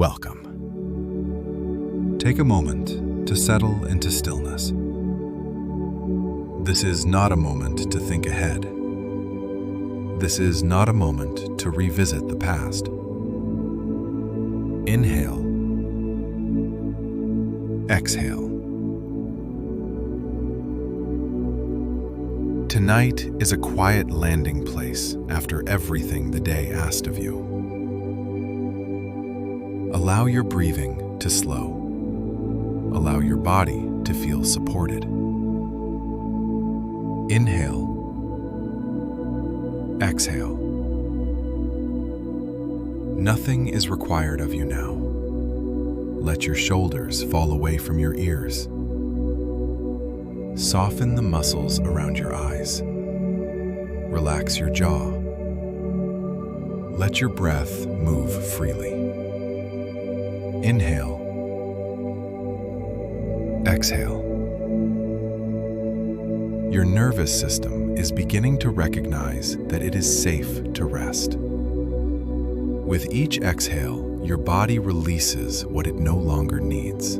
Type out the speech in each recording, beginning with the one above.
Welcome. Take a moment to settle into stillness. This is not a moment to think ahead. This is not a moment to revisit the past. Inhale. Exhale. Tonight is a quiet landing place after everything the day asked of you. Allow your breathing to slow. Allow your body to feel supported. Inhale. Exhale. Nothing is required of you now. Let your shoulders fall away from your ears. Soften the muscles around your eyes. Relax your jaw. Let your breath move freely. Inhale. Exhale. Your nervous system is beginning to recognize that it is safe to rest. With each exhale, your body releases what it no longer needs.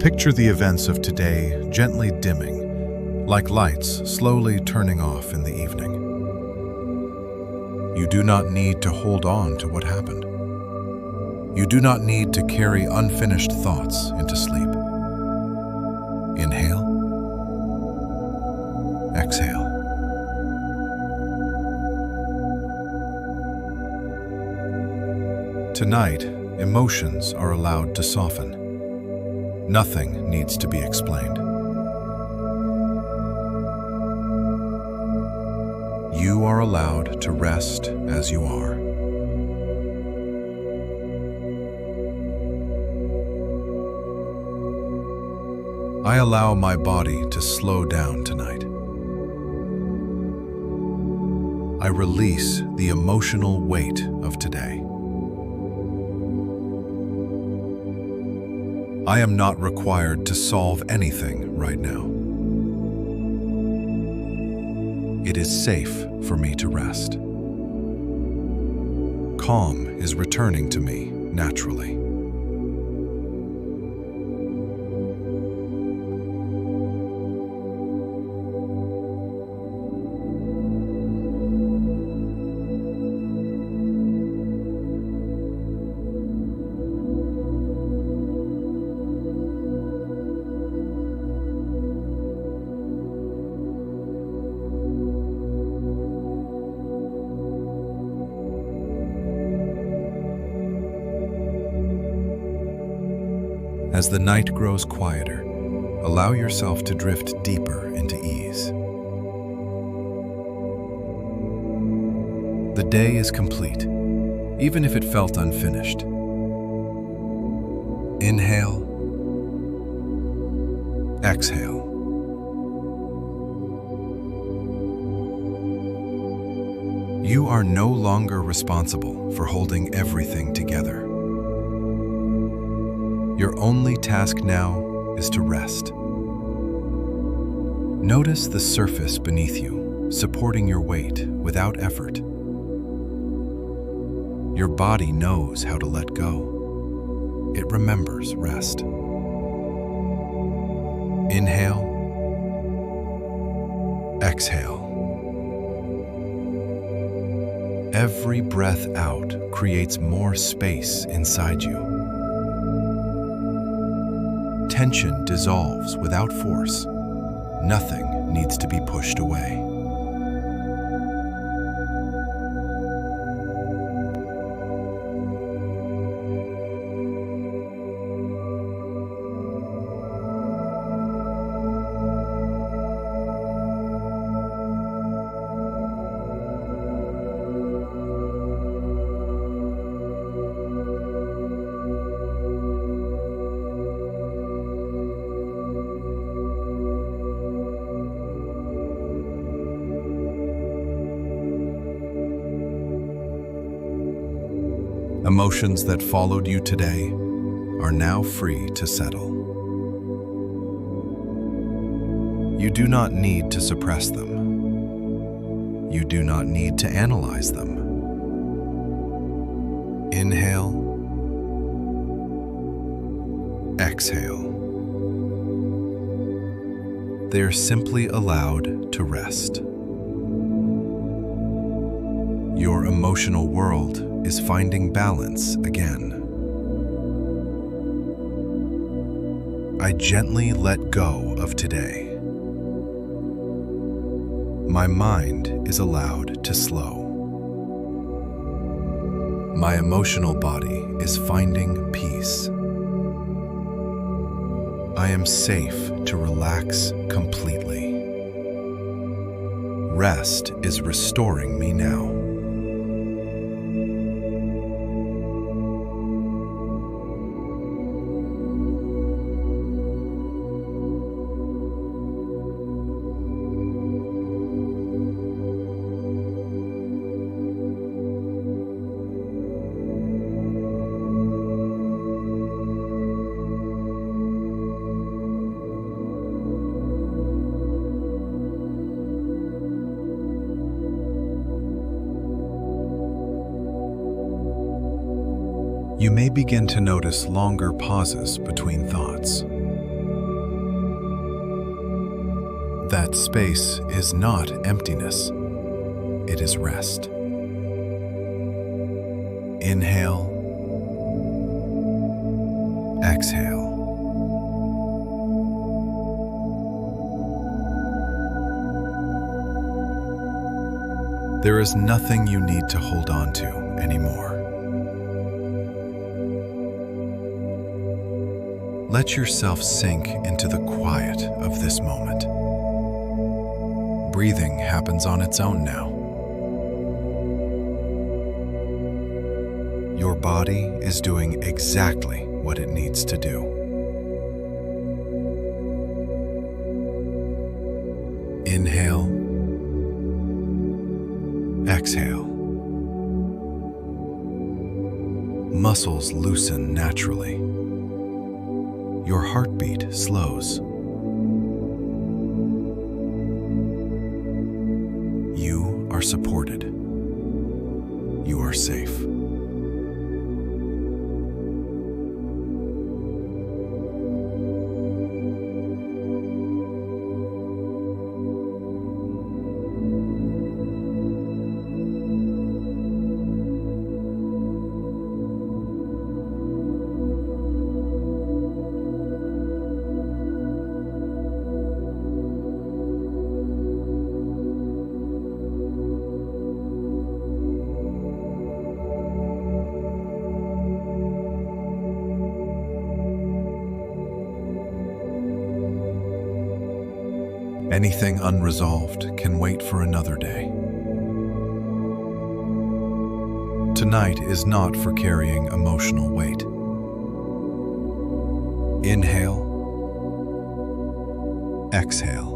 Picture the events of today gently dimming, like lights slowly turning off in the evening. You do not need to hold on to what happened. You do not need to carry unfinished thoughts into sleep. Inhale. Exhale. Tonight, emotions are allowed to soften. Nothing needs to be explained. You are allowed to rest as you are. I allow my body to slow down tonight. I release the emotional weight of today. I am not required to solve anything right now. It is safe for me to rest. Calm is returning to me naturally. As the night grows quieter, allow yourself to drift deeper into ease. The day is complete, even if it felt unfinished. Inhale. Exhale. You are no longer responsible for holding everything together. Your only task now is to rest. Notice the surface beneath you, supporting your weight without effort. Your body knows how to let go. It remembers rest. Inhale. Exhale. Every breath out creates more space inside you. Tension dissolves without force. Nothing needs to be pushed away. Emotions that followed you today are now free to settle. You do not need to suppress them. You do not need to analyze them. Inhale. Exhale. They are simply allowed to rest. Your emotional world is finding balance again. I gently let go of today. My mind is allowed to slow. My emotional body is finding peace. I am safe to relax completely. Rest is restoring me now. You may begin to notice longer pauses between thoughts. That space is not emptiness, it is rest. Inhale, exhale. There is nothing you need to hold on to anymore. Let yourself sink into the quiet of this moment. Breathing happens on its own now. Your body is doing exactly what it needs to do. Inhale, exhale. Muscles loosen naturally. Your heartbeat slows. You are supported. You are safe. Anything unresolved can wait for another day. Tonight is not for carrying emotional weight. Inhale, exhale.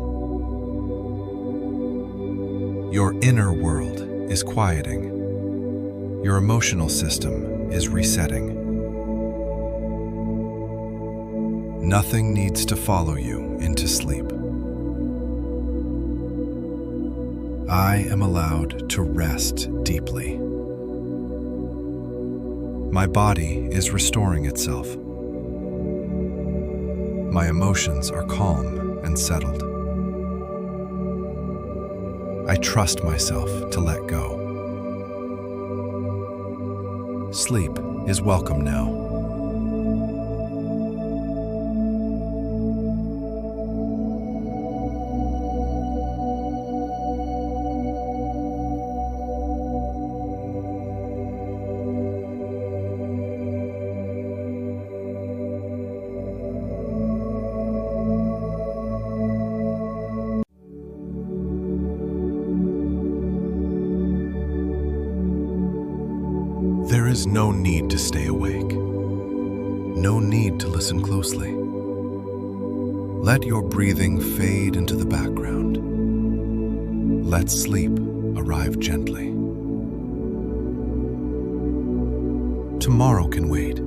Your inner world is quieting. Your emotional system is resetting. Nothing needs to follow you into sleep. I am allowed to rest deeply. My body is restoring itself. My emotions are calm and settled. I trust myself to let go. Sleep is welcome now. There is no need to stay awake. No need to listen closely. Let your breathing fade into the background. Let sleep arrive gently. Tomorrow can wait.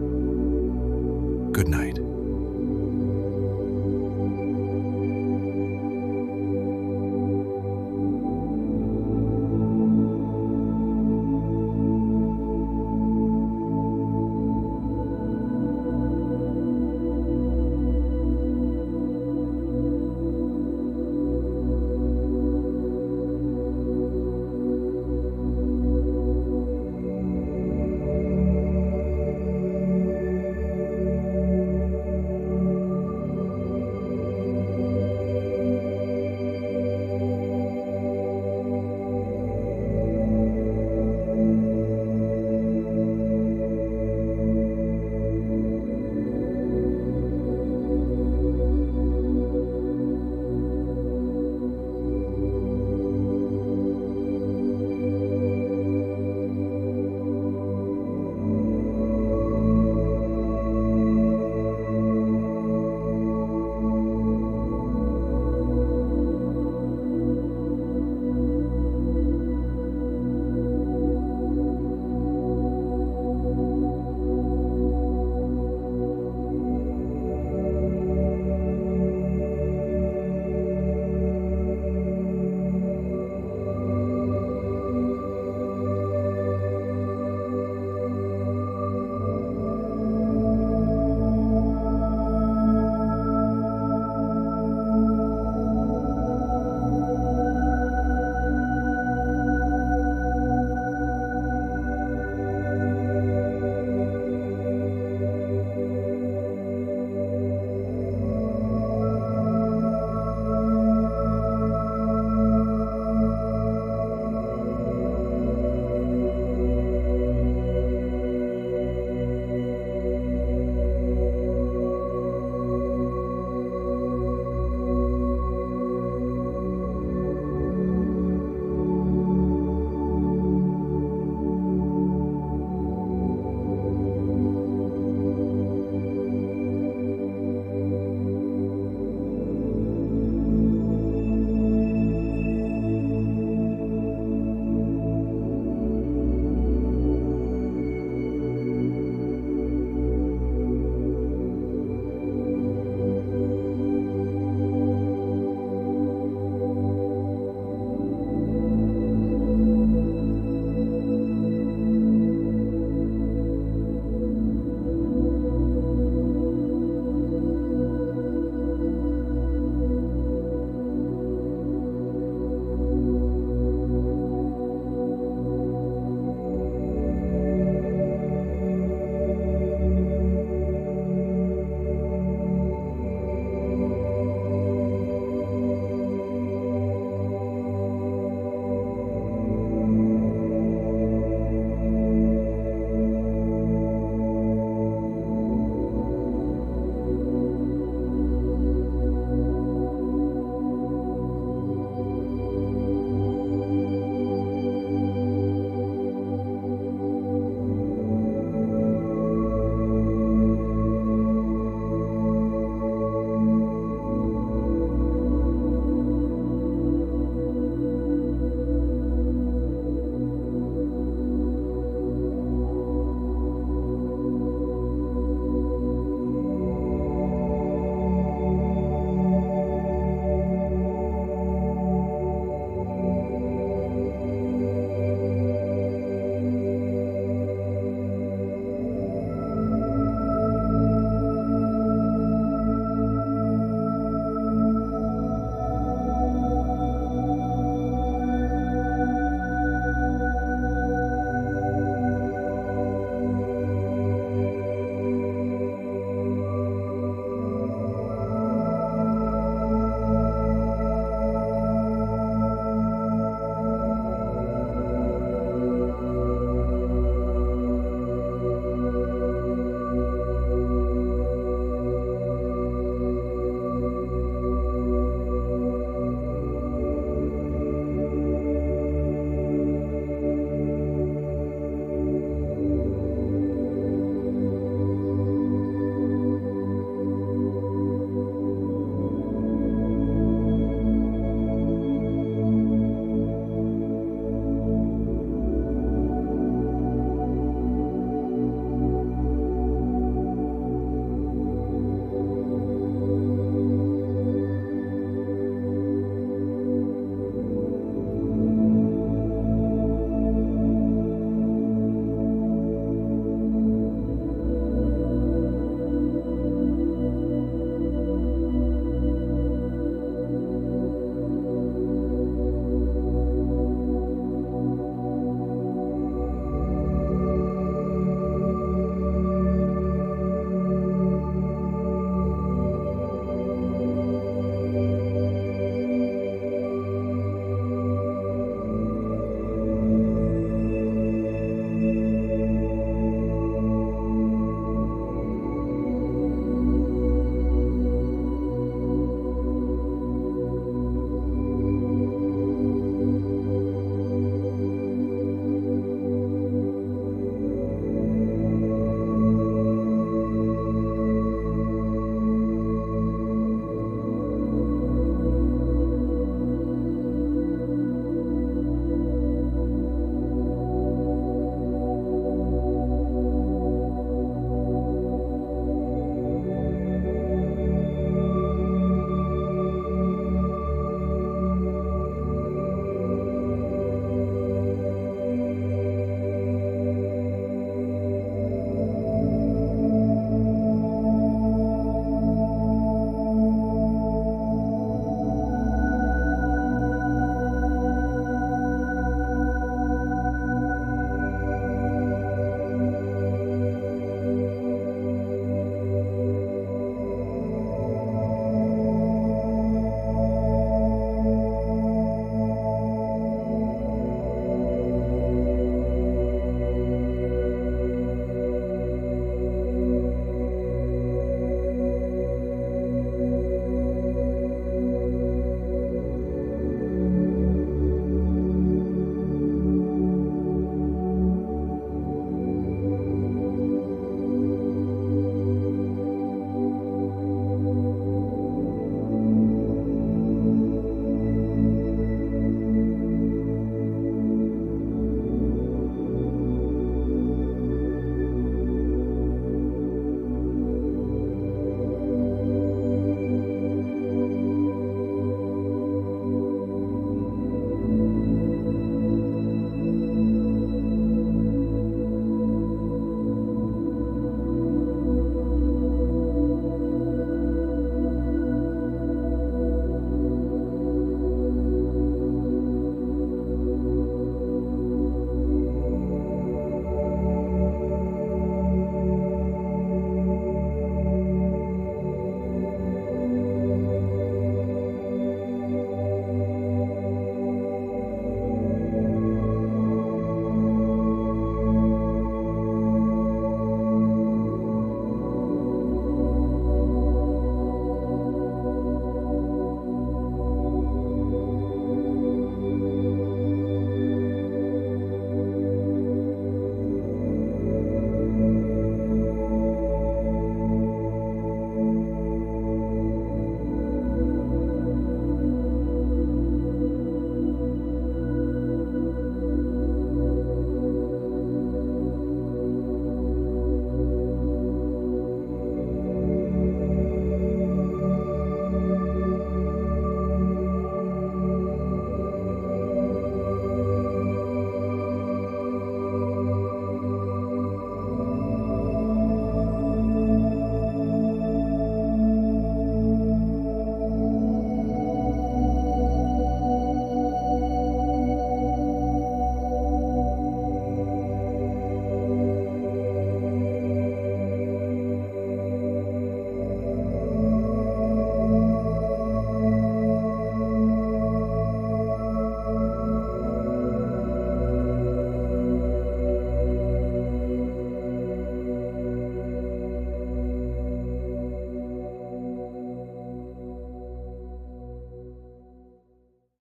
Good night.